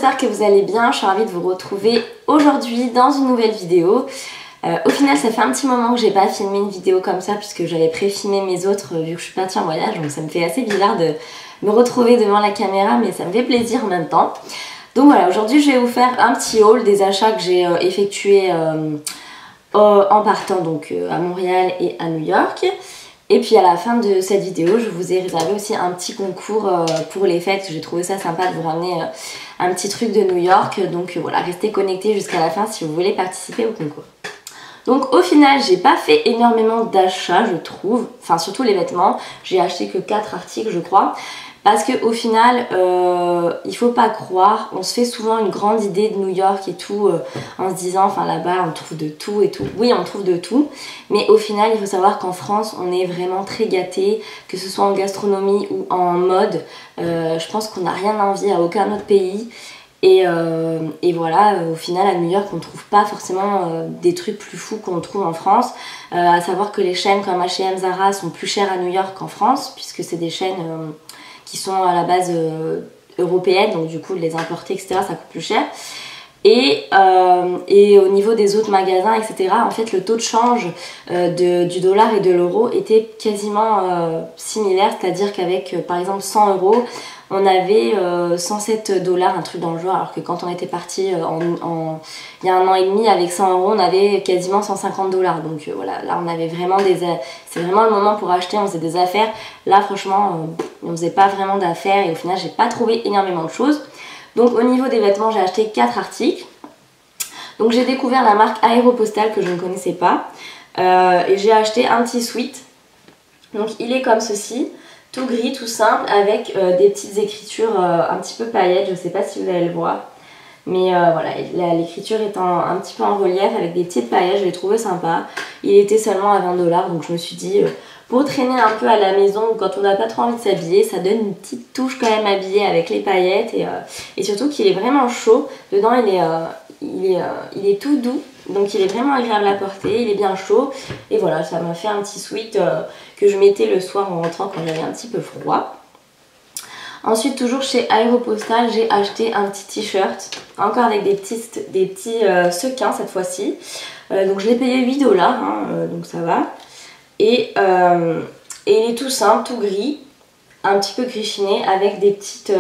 j'espère que vous allez bien, je suis ravie de vous retrouver aujourd'hui dans une nouvelle vidéo. Au final ça fait un petit moment que j'ai pas filmé une vidéo comme ça puisque j'avais pré-filmé mes autres vu que je suis partie en voyage, donc ça me fait assez bizarre de me retrouver devant la caméra, mais ça me fait plaisir en même temps. Donc voilà, aujourd'hui je vais vous faire un petit haul des achats que j'ai effectués en partant donc à Montréal et à New York. Et puis à la fin de cette vidéo, je vous ai réservé aussi un petit concours pour les fêtes. J'ai trouvé ça sympa de vous ramener un petit truc de New York. Donc voilà, restez connectés jusqu'à la fin si vous voulez participer au concours. Donc au final, j'ai pas fait énormément d'achats, je trouve. Enfin, surtout les vêtements. J'ai acheté que 4 articles, je crois. Parce qu'au final, il faut pas croire, on se fait souvent une grande idée de New York et tout, en se disant, enfin là-bas on trouve de tout et tout. Oui, on trouve de tout, mais au final, il faut savoir qu'en France, on est vraiment très gâtés, que ce soit en gastronomie ou en mode. Je pense qu'on n'a rien à envier à aucun autre pays. Et voilà, au final à New York on trouve pas forcément des trucs plus fous qu'on trouve en France, à savoir que les chaînes comme H&M, Zara sont plus chères à New York qu'en France, puisque c'est des chaînes qui sont à la base européennes, donc du coup les importer etc ça coûte plus cher. Et au niveau des autres magasins etc, en fait le taux de change du dollar et de l'euro était quasiment similaire, c'est à dire qu'avec par exemple 100 euros on avait 107 dollars, un truc dans le genre, alors que quand on était parti il y a un an et demi avec 100 euros, on avait quasiment 150 dollars. Donc voilà, là on avait vraiment c'est vraiment le moment pour acheter, on faisait des affaires. Là franchement, on faisait pas vraiment d'affaires et au final j'ai pas trouvé énormément de choses. Donc au niveau des vêtements, j'ai acheté 4 articles. Donc j'ai découvert la marque Aéropostale que je ne connaissais pas. Et j'ai acheté un petit sweat. Donc il est comme ceci. Tout gris, tout simple, avec des petites écritures un petit peu paillettes, je sais pas si vous allez le voir. Mais voilà, l'écriture est un petit peu en relief avec des petites paillettes, je l'ai trouvé sympa. Il était seulement à 20 dollars, donc je me suis dit, pour traîner un peu à la maison, quand on n'a pas trop envie de s'habiller, ça donne une petite touche quand même habillée avec les paillettes. Et surtout qu'il est vraiment chaud, dedans il est tout doux. Donc il est vraiment agréable à porter, il est bien chaud. Et voilà, ça m'a fait un petit sweat que je mettais le soir en rentrant quand j'avais un petit peu froid. Ensuite, toujours chez Aéropostale, j'ai acheté un petit t-shirt, encore avec des petits sequins cette fois-ci. Donc je l'ai payé 8 dollars, hein, donc ça va. Et il est tout simple, tout gris, un petit peu grichiné, avec des petits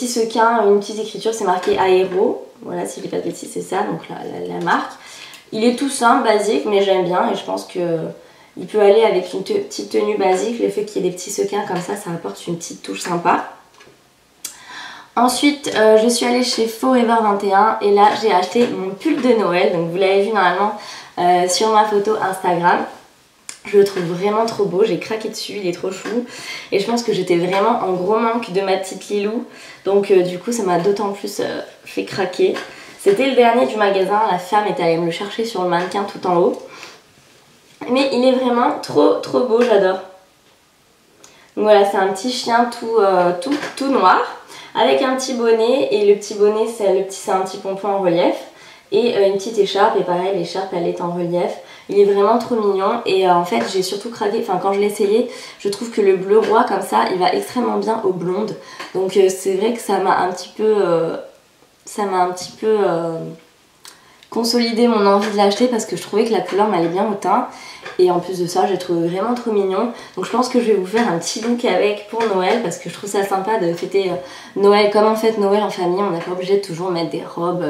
sequins, une petite écriture, c'est marqué Aéro. Voilà, si je dis pas de bêtises, c'est ça, donc la marque. Il est tout simple, basique, mais j'aime bien et je pense qu'il peut aller avec une petite tenue basique. Le fait qu'il y ait des petits sequins comme ça apporte une petite touche sympa. Ensuite, je suis allée chez Forever 21 et là, j'ai acheté mon pull de Noël. Donc vous l'avez vu normalement sur ma photo Instagram. Je le trouve vraiment trop beau, j'ai craqué dessus, il est trop chou. Et je pense que j'étais vraiment en gros manque de ma petite Lilou. Donc du coup ça m'a d'autant plus fait craquer. C'était le dernier du magasin, la femme est allée me le chercher sur le mannequin tout en haut. Mais il est vraiment trop beau, j'adore. Donc voilà, c'est un petit chien tout noir, avec un petit bonnet. Et le petit bonnet, c'est un petit pompon en relief. Et une petite écharpe, et pareil l'écharpe elle est en relief. Il est vraiment trop mignon et en fait j'ai surtout craqué, enfin quand je l'ai essayé, je trouve que le bleu roi comme ça il va extrêmement bien aux blondes. Donc c'est vrai que ça m'a un petit peu consolidé mon envie de l'acheter parce que je trouvais que la couleur m'allait bien au teint. Et en plus de ça, j'ai trouvé vraiment trop mignon. Donc je pense que je vais vous faire un petit look avec pour Noël parce que je trouve ça sympa de fêter Noël comme on fête Noël en famille. On n'est pas obligé de toujours mettre des robes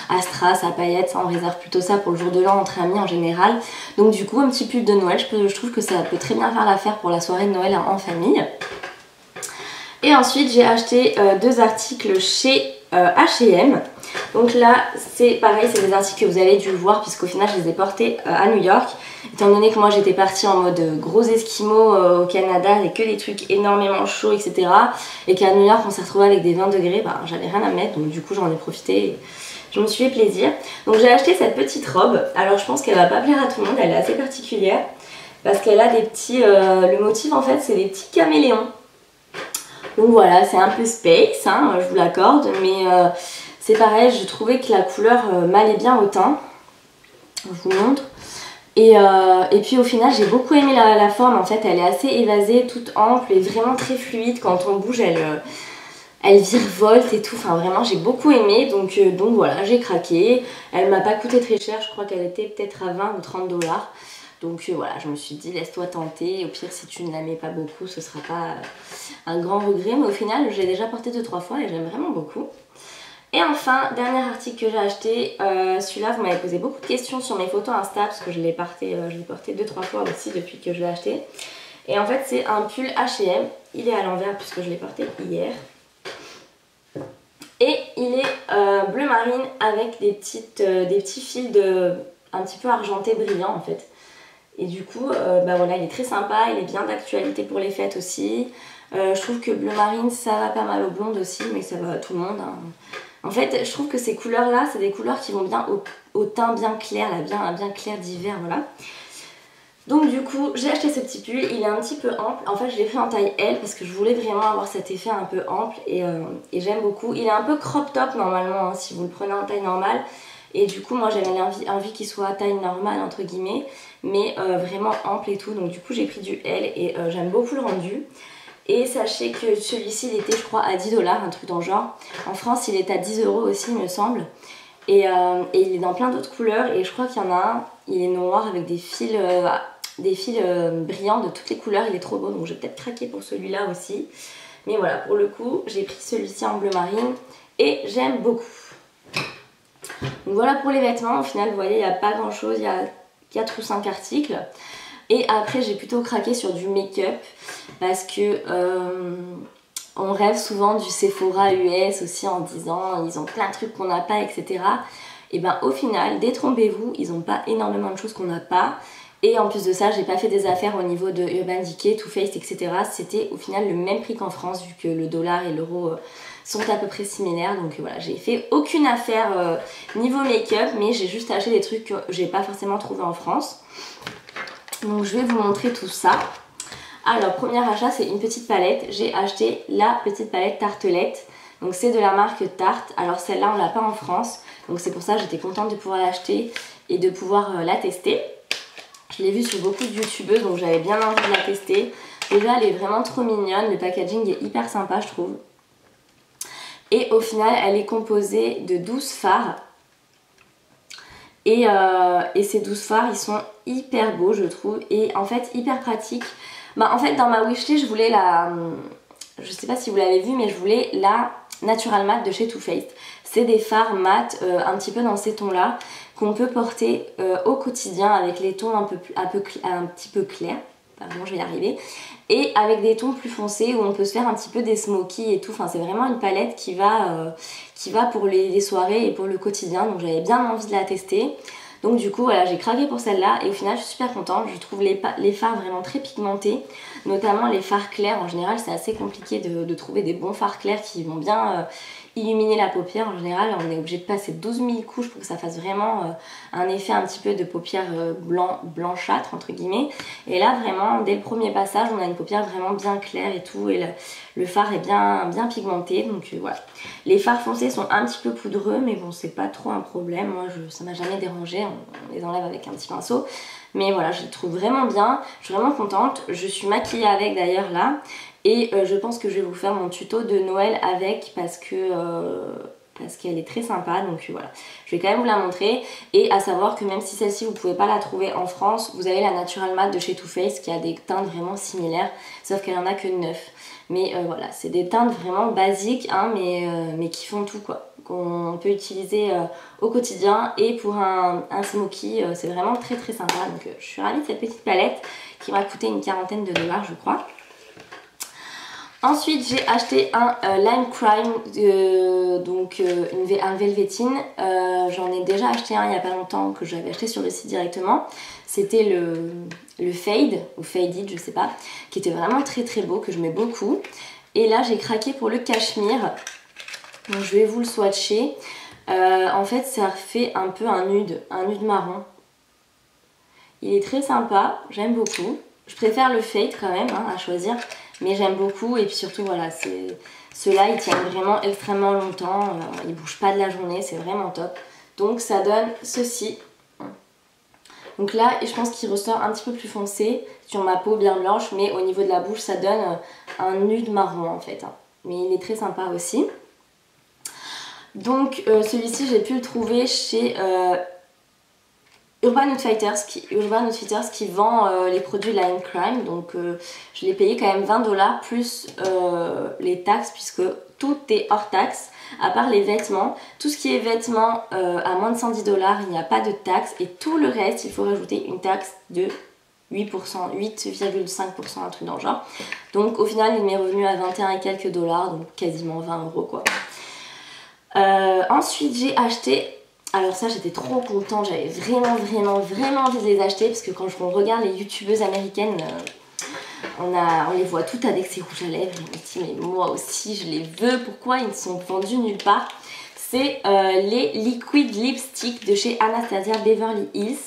à strass, à paillettes. Ça, on réserve plutôt ça pour le jour de l'an entre amis en général. Donc du coup, un petit pull de Noël, je trouve que ça peut très bien faire l'affaire pour la soirée de Noël en famille. Et ensuite, j'ai acheté 2 articles chez H&M. Donc là c'est pareil, c'est des articles que vous avez dû voir puisqu'au final je les ai portés à New York, étant donné que moi j'étais partie en mode gros esquimau au Canada avec que des trucs énormément chauds etc, et qu'à New York on s'est retrouvé avec des 20 degrés, bah, j'avais rien à mettre donc du coup j'en ai profité et je me suis fait plaisir. Donc j'ai acheté cette petite robe, alors je pense qu'elle va pas plaire à tout le monde, elle est assez particulière parce qu'elle a des petits, le motif en fait c'est des petits caméléons. Donc voilà, c'est un peu space, hein, je vous l'accorde, mais c'est pareil, je trouvais que la couleur m'allait bien au teint. Je vous montre. Et puis au final, j'ai beaucoup aimé la forme, en fait, elle est assez évasée, toute ample et vraiment très fluide. Quand on bouge, elle virevolte et tout, enfin vraiment j'ai beaucoup aimé, donc voilà, j'ai craqué. Elle m'a pas coûté très cher, je crois qu'elle était peut-être à 20 ou 30 dollars. Donc voilà, je me suis dit laisse-toi tenter, au pire si tu ne la mets pas beaucoup ce sera pas un grand regret, mais au final j'ai déjà porté 2-3 fois et j'aime vraiment beaucoup. Et enfin, dernier article que j'ai acheté, celui-là vous m'avez posé beaucoup de questions sur mes photos Insta parce que je l'ai porté 2-3 fois aussi depuis que je l'ai acheté. Et en fait c'est un pull H&M, il est à l'envers puisque je l'ai porté hier. Et il est bleu marine avec des petits fils un petit peu argentés brillants en fait. Et du coup, bah voilà, il est très sympa, il est bien d'actualité pour les fêtes aussi. Je trouve que bleu marine, ça va pas mal aux blondes aussi, mais ça va à tout le monde, hein. En fait, je trouve que ces couleurs-là, c'est des couleurs qui vont bien au teint bien clair, là, bien clair d'hiver, voilà. Donc du coup, j'ai acheté ce petit pull, il est un petit peu ample. En fait, je l'ai pris en taille L parce que je voulais vraiment avoir cet effet un peu ample et j'aime beaucoup. Il est un peu crop top normalement, hein, si vous le prenez en taille normale. Et du coup, moi j'avais envie qu'il soit à taille normale, entre guillemets, mais vraiment ample et tout. Donc du coup, j'ai pris du L et j'aime beaucoup le rendu. Et sachez que celui-ci, il était, je crois, à 10 dollars, un truc dans le genre. En France, il est à 10 € aussi, il me semble. Et il est dans plein d'autres couleurs. Et je crois qu'il y en a un, il est noir avec des fils brillants de toutes les couleurs. Il est trop beau, donc je vais peut-être craquer pour celui-là aussi. Mais voilà, pour le coup, j'ai pris celui-ci en bleu marine et j'aime beaucoup. Donc voilà pour les vêtements. Au final, vous voyez, il n'y a pas grand-chose. Il y a 4 ou 5 articles. Et après, j'ai plutôt craqué sur du make-up parce que on rêve souvent du Sephora US aussi en disant ils ont plein de trucs qu'on n'a pas, etc. Et ben au final, détrompez-vous, ils n'ont pas énormément de choses qu'on n'a pas. Et en plus de ça, j'ai pas fait des affaires au niveau de Urban Decay, Too Faced, etc. C'était au final le même prix qu'en France vu que le dollar et l'euro sont à peu près similaires. Donc voilà, j'ai fait aucune affaire niveau make-up, mais j'ai juste acheté des trucs que j'ai pas forcément trouvé en France. Donc je vais vous montrer tout ça. Alors premier achat, c'est une petite palette. J'ai acheté la petite palette Tartelette. Donc c'est de la marque Tarte. Alors celle-là on l'a pas en France, donc c'est pour ça que j'étais contente de pouvoir l'acheter et de pouvoir la tester. Je l'ai vue sur beaucoup de youtubeuses, donc j'avais bien envie de la tester. Déjà elle est vraiment trop mignonne, le packaging est hyper sympa je trouve. Et au final elle est composée de 12 fards. Et ces 12 fards ils sont hyper beaux je trouve et en fait hyper pratiques. Bah en fait dans ma wishlist je voulais je sais pas si vous l'avez vu mais je voulais la Natural Matte de chez Too Faced. C'est des fards mat un petit peu dans ces tons là qu'on peut porter au quotidien avec les tons un petit peu clairs. Pardon, je vais y arriver. Et avec des tons plus foncés où on peut se faire un petit peu des smokies et tout. Enfin c'est vraiment une palette qui va pour les soirées et pour le quotidien. Donc j'avais bien envie de la tester. Donc du coup voilà, j'ai craqué pour celle-là et au final je suis super contente. Je trouve les fards vraiment très pigmentés, notamment les fards clairs. En général c'est assez compliqué de trouver des bons fards clairs qui vont bien illuminer la paupière. En général on est obligé de passer 12 000 couches pour que ça fasse vraiment un effet un petit peu de paupière blanchâtre entre guillemets. Et là vraiment dès le premier passage on a une paupière vraiment bien claire et tout et le fard est bien pigmenté. Donc voilà. Les fards foncés sont un petit peu poudreux mais bon c'est pas trop un problème. Moi ça m'a jamais dérangé, on les enlève avec un petit pinceau. Mais voilà, je les trouve vraiment bien, je suis vraiment contente. Je suis maquillée avec d'ailleurs là. Et je pense que je vais vous faire mon tuto de Noël avec parce qu'elle est très sympa. Donc voilà, je vais quand même vous la montrer. Et à savoir que même si celle-ci vous pouvez pas la trouver en France, vous avez la Natural Matte de chez Too Faced qui a des teintes vraiment similaires. Sauf qu'elle en a que 9. Mais voilà, c'est des teintes vraiment basiques hein, mais qui font tout quoi. Qu'on peut utiliser au quotidien et pour un smoky c'est vraiment très très sympa. Donc je suis ravie de cette petite palette qui m'a coûté une quarantaine de dollars je crois. Ensuite j'ai acheté un Lime Crime, un Velvetine. J'en ai déjà acheté un il n'y a pas longtemps que j'avais acheté sur le site directement. C'était le Fade ou Faded je sais pas, qui était vraiment très très beau, que je mets beaucoup. Et là j'ai craqué pour le cachemire. Donc je vais vous le swatcher. En fait ça fait un peu un nude marron. Il est très sympa, j'aime beaucoup. Je préfère le Fade quand même hein, à choisir, mais j'aime beaucoup. Et puis surtout voilà, ceux-là ils tiennent vraiment extrêmement longtemps, ils bougent pas de la journée, c'est vraiment top. Donc ça donne ceci. Donc là je pense qu'il ressort un petit peu plus foncé sur ma peau bien blanche, mais au niveau de la bouche ça donne un nude marron en fait. mais il est très sympa aussi. Donc celui-ci j'ai pu le trouver chez Urban Outfitters qui vend les produits Line Crime. Donc je l'ai payé quand même 20$ plus les taxes, puisque tout est hors taxe à part les vêtements. Tout ce qui est vêtements à moins de 110$, il n'y a pas de taxe, et tout le reste il faut rajouter une taxe de 8%, 8,5%, un truc dans le genre. Donc au final il m'est revenu à 21 et quelques dollars, donc quasiment 20€ quoi. Ensuite j'ai acheté, alors ça j'étais trop contente, j'avais vraiment envie de les acheter, parce que quand je regarde les youtubeuses américaines, on les voit toutes avec ces rouges à lèvres, et on se dit mais moi aussi je les veux, pourquoi ils ne sont vendus nulle part? C'est les Liquid Lipstick de chez Anastasia Beverly Hills.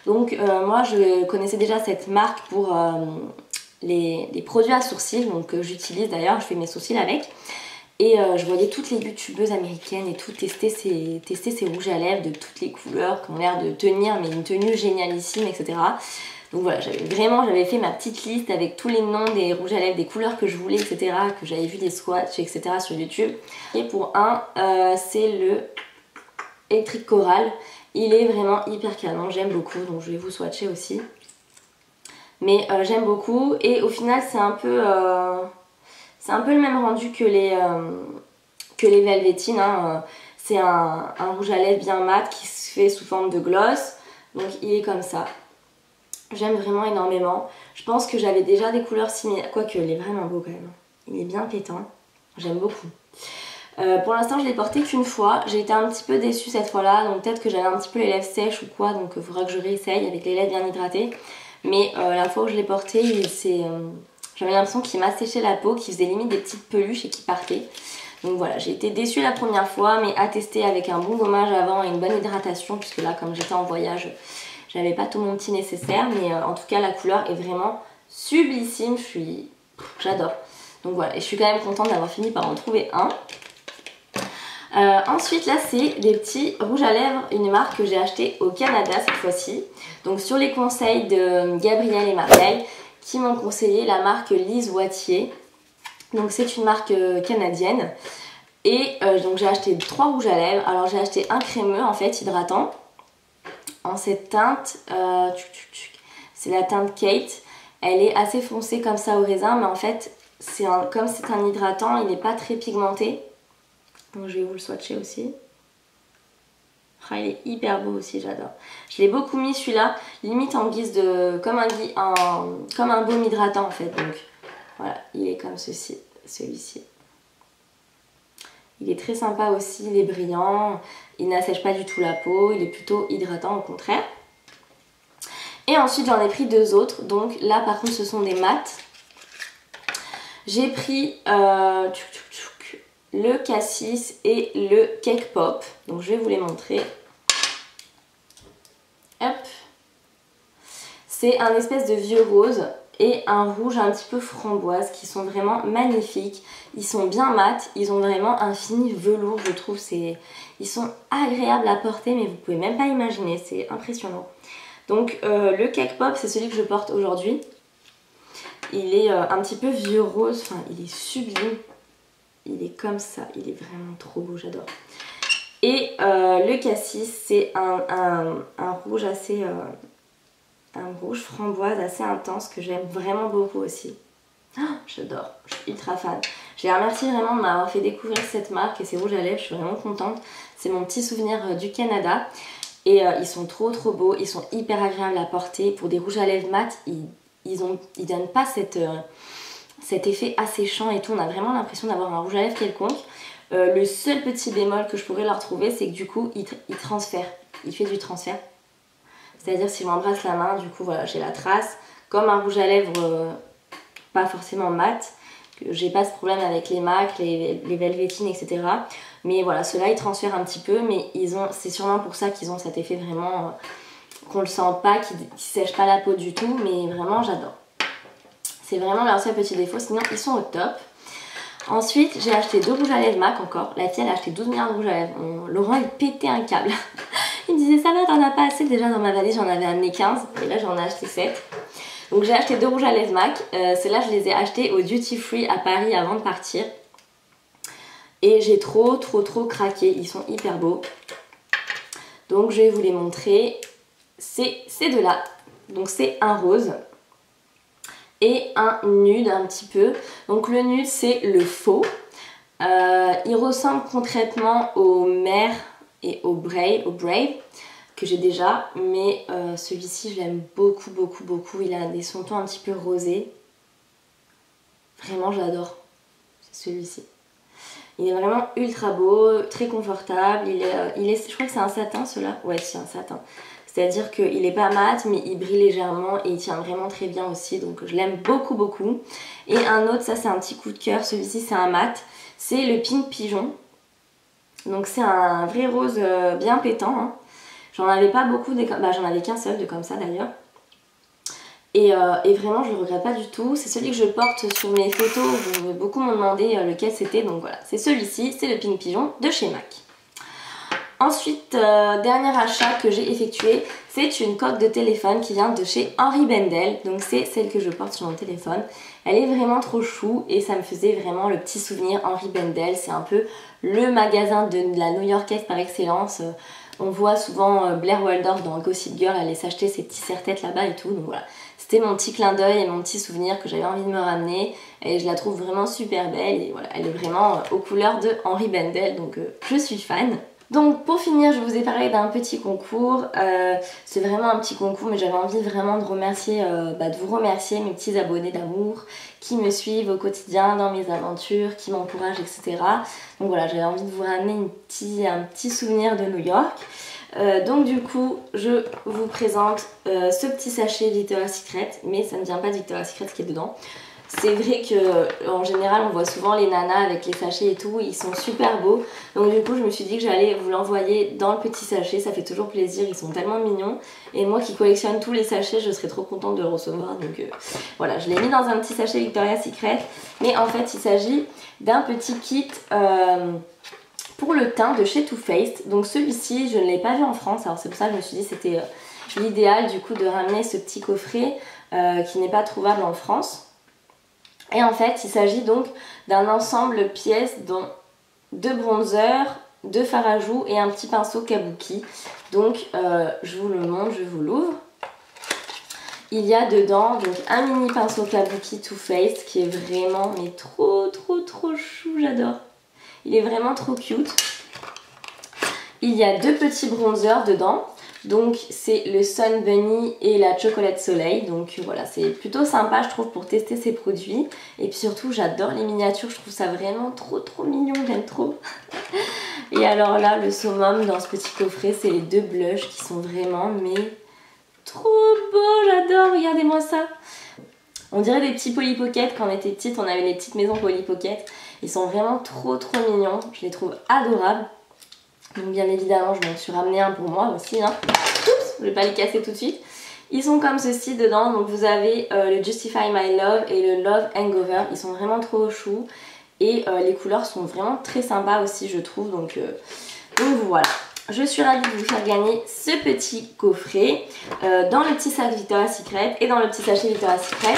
Donc moi je connaissais déjà cette marque pour les produits à sourcils, donc j'utilise d'ailleurs, je fais mes sourcils avec. Et je voyais toutes les youtubeuses américaines et tout tester ces rouges à lèvres de toutes les couleurs qui ont l'air de tenir, mais une tenue génialissime, etc. Donc voilà, j'avais fait ma petite liste avec tous les noms des rouges à lèvres, des couleurs que je voulais, etc. Que j'avais vu des swatchs, etc. sur YouTube. Et pour c'est le Electric Coral. Il est vraiment hyper canon, j'aime beaucoup, donc je vais vous swatcher aussi. Mais j'aime beaucoup, et au final c'est un peu le même rendu que les Velvetines, hein. C'est un rouge à lèvres bien mat qui se fait sous forme de gloss. Donc il est comme ça. J'aime vraiment énormément. Je pense que j'avais déjà des couleurs similaires. Quoique, il est vraiment beau quand même. Il est bien pétant. J'aime beaucoup. Pour l'instant, je l'ai porté qu'une fois. J'ai été un petit peu déçue cette fois-là. Donc peut-être que j'avais un petit peu les lèvres sèches ou quoi. Donc il faudra que je réessaye avec les lèvres bien hydratées. Mais la fois où je l'ai porté, j'avais l'impression qu'il m'asséchait la peau, qu'il faisait limite des petites peluches et qu'il partait. Donc voilà, j'ai été déçue la première fois, mais à tester avec un bon gommage avant et une bonne hydratation, puisque là, comme j'étais en voyage, j'avais pas tout mon petit nécessaire. Mais en tout cas, la couleur est vraiment sublissime, j'adore. Donc voilà, et je suis quand même contente d'avoir fini par en trouver un. Ensuite là c'est des petits rouges à lèvres, une marque que j'ai acheté au Canada cette fois-ci. Donc sur les conseils de Gabrielle et Marielle qui m'ont conseillé la marque Lise Wattier. Donc c'est une marque canadienne. Et donc j'ai acheté 3 rouges à lèvres. Alors j'ai acheté un crémeux en fait hydratant en cette teinte. C'est la teinte Kate. Elle est assez foncée comme ça au raisin, mais en fait comme c'est un hydratant, il n'est pas très pigmenté. Donc je vais vous le swatcher aussi. Ah, il est hyper beau aussi, j'adore. Je l'ai beaucoup mis celui-là, limite en guise de... comme un baume hydratant en fait. Donc voilà, il est comme ceci, celui-ci. Il est très sympa aussi, il est brillant, il n'assèche pas du tout la peau, il est plutôt hydratant au contraire. Et ensuite j'en ai pris 2 autres, donc là par contre ce sont des mats. J'ai pris le Cassis et le Cake Pop. Donc je vais vous les montrer. Hop. C'est un espèce de vieux rose et un rouge un petit peu framboise qui sont vraiment magnifiques. Ils sont bien mat, ils ont vraiment un fini velours, je trouve. Ils sont agréables à porter, mais vous pouvez même pas imaginer, c'est impressionnant. Donc le Cake Pop, c'est celui que je porte aujourd'hui. Il est un petit peu vieux rose, enfin il est sublime. Il est comme ça, il est vraiment trop beau, j'adore. Et le Cassis, c'est un rouge assez... un rouge framboise assez intense que j'aime vraiment beaucoup aussi. Oh, j'adore, je suis ultra fan. Je les remercie vraiment de m'avoir fait découvrir cette marque et ces rouges à lèvres, je suis vraiment contente. C'est mon petit souvenir du Canada. Et ils sont trop beaux, ils sont hyper agréables à porter. Pour des rouges à lèvres mat, ils donnent pas cet effet asséchant et tout. On a vraiment l'impression d'avoir un rouge à lèvres quelconque. Le seul petit bémol que je pourrais leur trouver, c'est que du coup, il transfère. Il fait du transfert. C'est-à-dire si je m'embrasse la main, du coup, voilà, j'ai la trace. Comme un rouge à lèvres pas forcément mat. J'ai pas ce problème avec les MAC, les Velvetines, etc. Mais voilà, ceux-là, ils transfèrent un petit peu. Mais c'est sûrement pour ça qu'ils ont cet effet vraiment... qu'on le sent pas, qui sèche pas la peau du tout. Mais vraiment, j'adore. C'est vraiment leur seul petit défaut, sinon ils sont au top. Ensuite, j'ai acheté 2 rouges à lèvres MAC encore. La fille, elle a acheté 12 milliards de rouges à lèvres. Laurent, il pétait un câble. Il me disait, ça va, t'en as pas assez. Déjà, dans ma valise, j'en avais amené 15. Et là, j'en ai acheté 7. Donc, j'ai acheté 2 rouges à lèvres MAC. Ceux-là, je les ai achetés au Duty Free à Paris avant de partir. Et j'ai trop craqué, ils sont hyper beaux. Donc je vais vous les montrer. C'est ces deux-là. Donc c'est un rose et un nude un petit peu. Donc le nude c'est le faux. Il ressemble concrètement au Mer et au Brave que j'ai déjà. Mais celui-ci je l'aime beaucoup. Il a des sous-tons un petit peu rosés. Vraiment j'adore. C'est celui-ci. Il est vraiment ultra beau, très confortable. Je crois que c'est un satin ceux-là. Ouais, c'est un satin. C'est-à-dire qu'il est pas mat, mais il brille légèrement et il tient vraiment très bien aussi. Donc je l'aime beaucoup. Et un autre, ça c'est un petit coup de cœur. Celui-ci c'est un mat. C'est le Pink Pigeon. Donc c'est un vrai rose bien pétant. Hein. J'en avais pas beaucoup, j'en avais qu'un seul de comme ça d'ailleurs. Et vraiment je le regrette pas du tout. C'est celui que je porte sur mes photos. Beaucoup m'ont demandé lequel c'était. Donc voilà, c'est celui-ci, c'est le Pink Pigeon de chez MAC. Ensuite, dernier achat que j'ai effectué, c'est une coque de téléphone qui vient de chez Henri Bendel. Donc c'est celle que je porte sur mon téléphone. Elle est vraiment trop chou et ça me faisait vraiment le petit souvenir Henri Bendel. C'est un peu le magasin de la New-Yorkaise par excellence. On voit souvent Blair Waldorf dans Gossip Girl aller s'acheter ses petits serre-têtes là-bas et tout. Donc voilà, c'était mon petit clin d'œil et mon petit souvenir que j'avais envie de me ramener. Et je la trouve vraiment super belle et voilà, elle est vraiment aux couleurs de Henri Bendel. Donc je suis fan. Donc pour finir, je vous ai parlé d'un petit concours. C'est vraiment un petit concours, mais j'avais envie vraiment de remercier, de vous remercier mes petits abonnés d'amour qui me suivent au quotidien dans mes aventures, qui m'encouragent, etc. Donc voilà, j'avais envie de vous ramener un petit souvenir de New York. Donc du coup, je vous présente ce petit sachet Victoria's Secret, mais ça ne vient pas de Victoria's Secret ce qui est dedans. C'est vrai que en général on voit souvent les nanas avec les sachets et tout, ils sont super beaux. Donc du coup je me suis dit que j'allais vous l'envoyer dans le petit sachet, ça fait toujours plaisir, ils sont tellement mignons. Et moi qui collectionne tous les sachets, je serais trop contente de le recevoir. Donc voilà, je l'ai mis dans un petit sachet Victoria's Secret. Mais en fait il s'agit d'un petit kit pour le teint de chez Too Faced. Donc celui-ci je ne l'ai pas vu en France, alors c'est pour ça que je me suis dit que c'était l'idéal du coup de ramener ce petit coffret qui n'est pas trouvable en France. Et en fait, il s'agit donc d'un ensemble pièces dont 2 bronzers, 2 fards à joues et un petit pinceau kabuki. Donc, je vous le montre, je vous l'ouvre. Il y a dedans donc un mini pinceau kabuki Too Faced qui est vraiment mais trop chou, j'adore. Il est vraiment trop cute. Il y a 2 petits bronzers dedans. Donc c'est le Sun Bunny et la Chocolate Soleil. Donc voilà, c'est plutôt sympa je trouve pour tester ces produits. Et puis surtout j'adore les miniatures, je trouve ça vraiment trop mignon, j'aime trop. Et alors là, le summum dans ce petit coffret, c'est les 2 blushs qui sont vraiment mais trop beaux, j'adore, regardez-moi ça. On dirait des petits Polly Pocket, quand on était petite, on avait les petites maisons Polly Pocket. Ils sont vraiment trop mignons, je les trouve adorables. Donc bien évidemment je m'en suis ramené un pour moi aussi. Hein. Oups, je vais pas les casser tout de suite. Ils sont comme ceci dedans. Donc vous avez le Justify My Love et le Love Hangover. Ils sont vraiment trop choux. Et les couleurs sont vraiment très sympas aussi je trouve. Donc voilà. Je suis ravie de vous faire gagner ce petit coffret. Dans le petit sac Victoria's Secret et dans le petit sachet Victoria's Secret,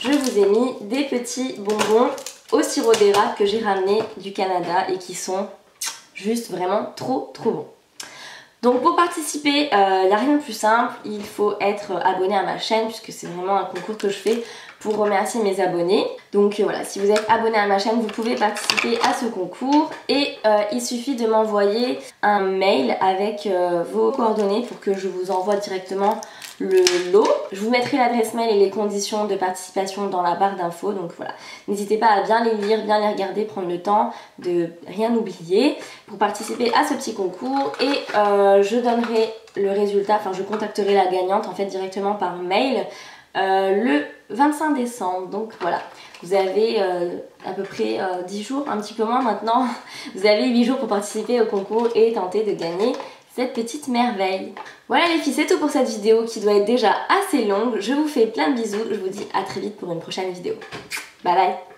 je vous ai mis des petits bonbons au sirop d'érable que j'ai ramené du Canada et qui sont juste vraiment trop bon. Donc pour participer, il n'y a rien de plus simple, il faut être abonné à ma chaîne puisque c'est vraiment un concours que je fais pour remercier mes abonnés. Donc voilà, si vous êtes abonné à ma chaîne, vous pouvez participer à ce concours et il suffit de m'envoyer un mail avec vos coordonnées pour que je vous envoie directement le lot. Je vous mettrai l'adresse mail et les conditions de participation dans la barre d'infos. Donc voilà, n'hésitez pas à bien les lire, bien les regarder, prendre le temps de rien oublier pour participer à ce petit concours. Et je donnerai le résultat, enfin je contacterai la gagnante en fait directement par mail le 25 décembre. Donc voilà, vous avez à peu près 10 jours, un petit peu moins maintenant. Vous avez 8 jours pour participer au concours et tenter de gagner cette petite merveille. Voilà les filles, c'est tout pour cette vidéo qui doit être déjà assez longue. Je vous fais plein de bisous, je vous dis à très vite pour une prochaine vidéo. Bye bye.